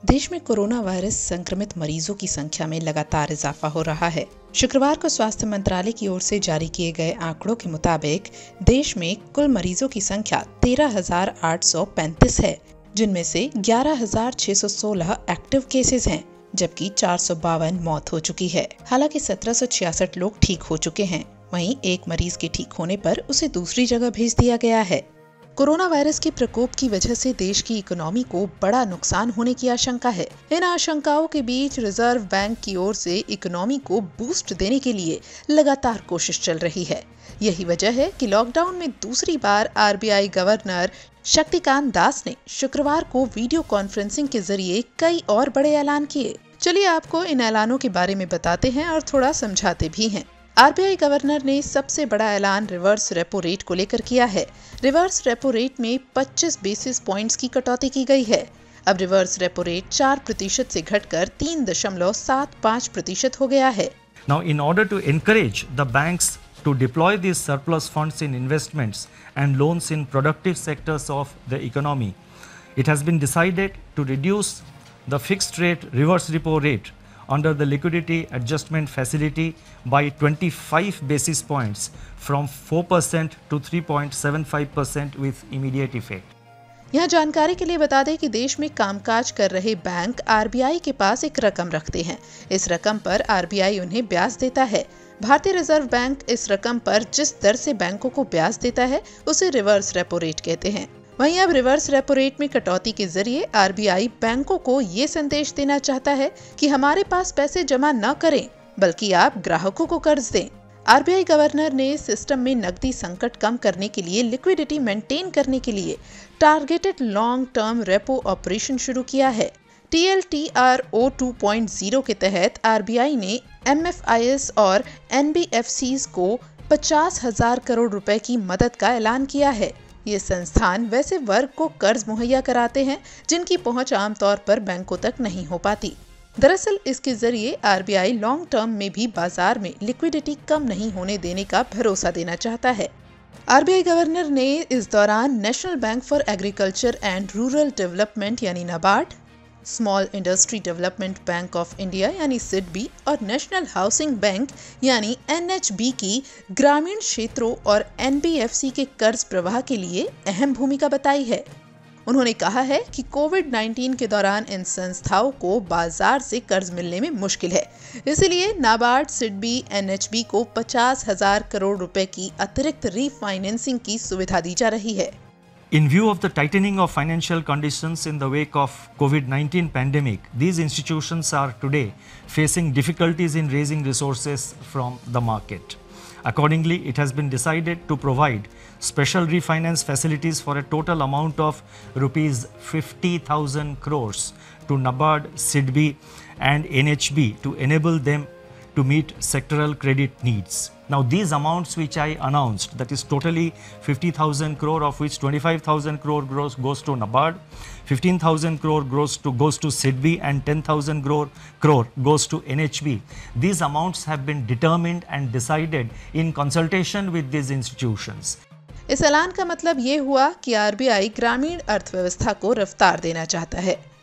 देश में corona virus संक्रमित मरीजों की संख्या में लगातार इजाफा हो रहा है। शुक्रवार को स्वास्थ्य मंत्रालय की ओर से जारी किए गए आंकड़ों के मुताबिक देश में कुल मरीजों की संख्या 13,835 है, जिनमें से 11,616 एक्टिव केसेस हैं, जबकि 452 मौत हो चुकी है। हालांकि 1766 लोग ठीक हो चुके हैं। वहीं एक मरीज के ठीक होने पर उसे दूसरी जगह भेज दिया गया है। कोरोना वायरस के प्रकोप की वजह से देश की इकोनॉमी को बड़ा नुकसान होने की आशंका है। इन आशंकाओं के बीच रिजर्व बैंक की ओर से इकोनॉमी को बूस्ट देने के लिए लगातार कोशिश चल रही है। यही वजह है कि लॉकडाउन में दूसरी बार आरबीआई गवर्नर शक्तिकांत दास ने शुक्रवार को वीडियो कॉन्फ्रेंसिंग के जरिए कई और बड़े ऐलान किए। चलिए आपको इन ऐलानों के बारे में बताते हैं और थोड़ा समझाते भी हैं। आरबीआई गवर्नर ने सबसे बड़ा ऐलान रिवर्स रेपो रेट को लेकर किया है। रिवर्स रेपो रेट में 25 बेसिस पॉइंट्स की कटौती की गई है। अब रिवर्स रेपो रेट 4% से घटकर 3.75% हो गया है। Now, in order to encourage the banks to deploy these surplus funds in investments and loans in productive sectors of the economy, it has been decided to reduce the fixed rate reverse repo rate under the liquidity adjustment facility by 25 basis points from 4% to 3.75% with immediate effect. यहाँ जानकारी के लिए बता दें कि देश में कामकाज कर रहे बैंक आरबीआई के पास एक रकम रखते हैं। इस रकम पर आरबीआई उन्हें ब्याज देता है। भारतीय रिजर्व बैंक इस रकम पर जिस दर से बैंकों को ब्याज देता है उसे रिवर्स रेपो रेट कहते हैं। वहीं अब रिवर्स रेपो रेट में कटौती के जरिए आरबीआई बैंकों को ये संदेश देना चाहता है कि हमारे पास पैसे जमा न करें, बल्कि आप ग्राहकों को कर्ज दें। आरबीआई गवर्नर ने सिस्टम में नकदी संकट कम करने के लिए लिक्विडिटी मेंटेन करने के लिए targeted long term repo operation शुरू किया है। TLTRO 2.0 के तहत आरबीआई ने MFIs और NBFCs को 50,000 करोड़ रुपए की मदद का ऐलान किया है। ये संस्थान वैसे वर्ग को कर्ज मुहैया कराते हैं जिनकी पहुंच आमतौर पर बैंकों तक नहीं हो पाती। दरअसल इसके जरिए आरबीआई लॉन्ग टर्म में भी बाजार में लिक्विडिटी कम नहीं होने देने का भरोसा देना चाहता है। आरबीआई गवर्नर ने इस दौरान national bank for agriculture and rural development यानी NABARD, small industry development bank of India यानी सिडबी और नेशनल हाउसिंग बैंक यानी NHB की ग्रामीण क्षेत्रों और NBFC के कर्ज प्रवाह के लिए अहम भूमिका बताई है। उन्होंने कहा है कि कोविड-19 के दौरान इन संस्थाओं को बाजार से कर्ज मिलने में मुश्किल है, इसलिए नाबार्ड, सिडबी, NHB को 50,000 करोड़ रुपए की अतिरिक्त रीफाइनेंसिंग की सुविधा दी जा रही है। In view of the tightening of financial conditions in the wake of COVID-19 pandemic, these institutions are today facing difficulties in raising resources from the market. Accordingly, it has been decided to provide special refinance facilities for a total amount of rupees 50,000 crores to NABARD, SIDBI and NHB to enable them to meet sectoral credit needs. Now these amounts which I announced, that is totally 50,000 crore, of which 25,000 crore goes to NABARD, 15,000 crore goes to SIDBI and 10,000 crore goes to NHB. These amounts have been determined and decided in consultation with these institutions. इस ऐलान का मतलब ये हुआ कि RBI ग्रामीण अर्थव्यवस्था को रफ्तार देना चाहता है।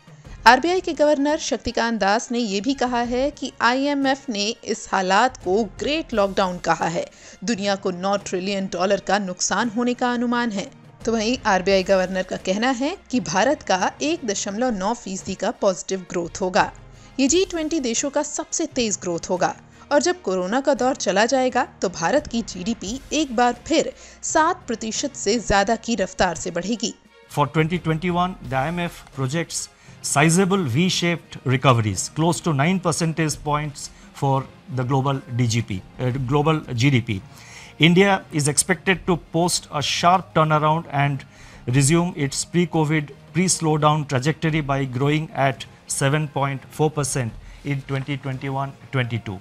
आरबीआई के गवर्नर शक्तिकांत दास ने ये भी कहा है कि IMF ने इस हालात को ग्रेट लॉकडाउन कहा है। दुनिया को $9 ट्रिलियन का नुकसान होने का अनुमान है। तो वहीं आरबीआई गवर्नर का कहना है कि भारत का 1.9% का पॉजिटिव ग्रोथ होगा। ये G20 देशों का सबसे तेज ग्रोथ होगा और जब कोरोना का दौर चला जाएगा तो भारत की GDP एक बार फिर 7% से ज्यादा की रफ्तार से बढ़ेगी। For 2021, the IMF projects sizable V-shaped recoveries, close to 9 percentage points for the global GDP. India is expected to post a sharp turnaround and resume its pre-COVID, pre-slowdown trajectory by growing at 7.4% in 2021-22.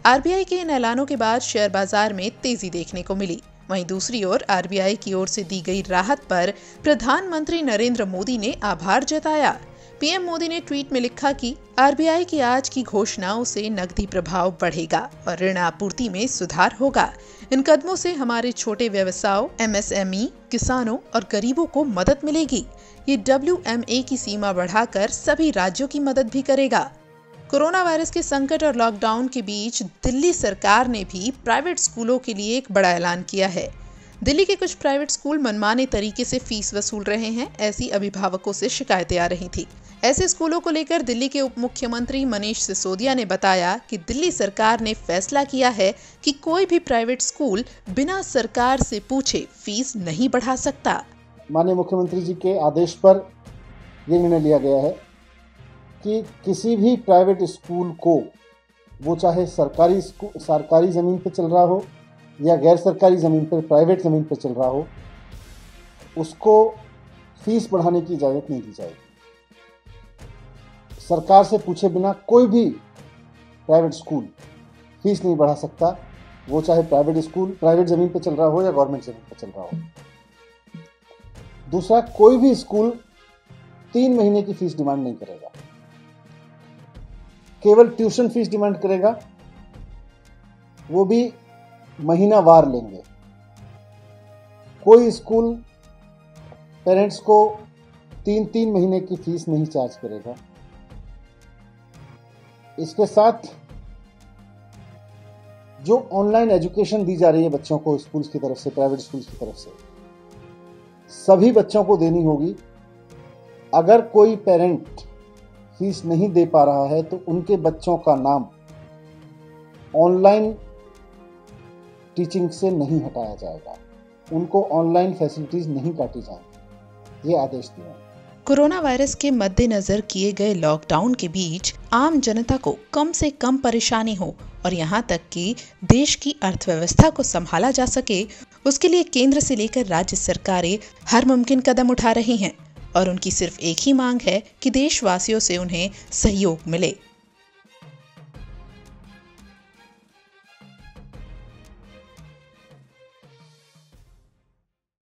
RBI के इन ऐलानों के बाद share बाजार में तेजी देखने को मिली। वहीं दूसरी ओर आरबीआई की ओर से दी गई राहत पर प्रधानमंत्री नरेंद्र मोदी ने आभार जताया। पीएम मोदी ने ट्वीट में लिखा कि आरबीआई की आज की घोषणाओं से नकदी प्रभाव बढ़ेगा और ऋण आपूर्ति में सुधार होगा। इन कदमों से हमारे छोटे व्यवसायों, MSME, किसानों और गरीबों को मदद मिलेगी। ये WMA की सीमा बढ़ाकर सभी राज्यों की मदद भी करेगा। कोरोना वायरस के संकट और लॉकडाउन के बीच दिल्ली सरकार ने भी प्राइवेट स्कूलों के लिए एक बड़ा ऐलान किया है। दिल्ली के कुछ प्राइवेट स्कूल मनमाने तरीके से फीस वसूल रहे हैं, ऐसी अभिभावकों से शिकायतें आ रही थी। ऐसे स्कूलों को लेकर दिल्ली के उप मुख्यमंत्री मनीष सिसोदिया ने बताया कि दिल्ली सरकार ने फैसला किया है कि कोई भी प्राइवेट स्कूल बिना सरकार से पूछे फीस नहीं बढ़ा सकता। माननीय मुख्यमंत्री जी के आदेश पर यह निर्णय लिया गया है कि किसी भी प्राइवेट स्कूल को, वो चाहे सरकारी ज़मीन पर चल रहा हो या गैर सरकारी ज़मीन पर, प्राइवेट ज़मीन पर चल रहा हो, उसको फीस बढ़ाने की इजाज़त नहीं दी जाएगी। सरकार से पूछे बिना कोई भी प्राइवेट स्कूल फीस नहीं बढ़ा सकता, वो चाहे प्राइवेट स्कूल प्राइवेट ज़मीन पर चल रहा हो या गवर्नमेंट ज़मीन पर चल रहा हो। दूसरा, कोई भी स्कूल 3 महीने की फीस डिमांड नहीं करेगा, केवल ट्यूशन फीस डिमांड करेगा, वो भी महीनावार लेंगे। कोई स्कूल पेरेंट्स को 3 महीने की फीस नहीं चार्ज करेगा। इसके साथ जो ऑनलाइन एजुकेशन दी जा रही है बच्चों को स्कूल्स की तरफ से, प्राइवेट स्कूल्स की तरफ से, सभी बच्चों को देनी होगी। अगर कोई पेरेंट फीस नहीं दे पा रहा है तो उनके बच्चों का नाम ऑनलाइन टीचिंग से नहीं हटाया जाएगा, उनको ऑनलाइन फैसिलिटीज नहीं काटी जाएंगी, ये आदेश दिए हैं। कोरोना वायरस के मद्देनजर किए गए लॉकडाउन के बीच आम जनता को कम से कम परेशानी हो और यहाँ तक कि देश की अर्थव्यवस्था को संभाला जा सके, उसके लिए केंद्र से लेकर राज्य सरकारें हर मुमकिन कदम उठा रही हैं और उनकी सिर्फ एक ही मांग है कि देशवासियों से उन्हें सहयोग मिले।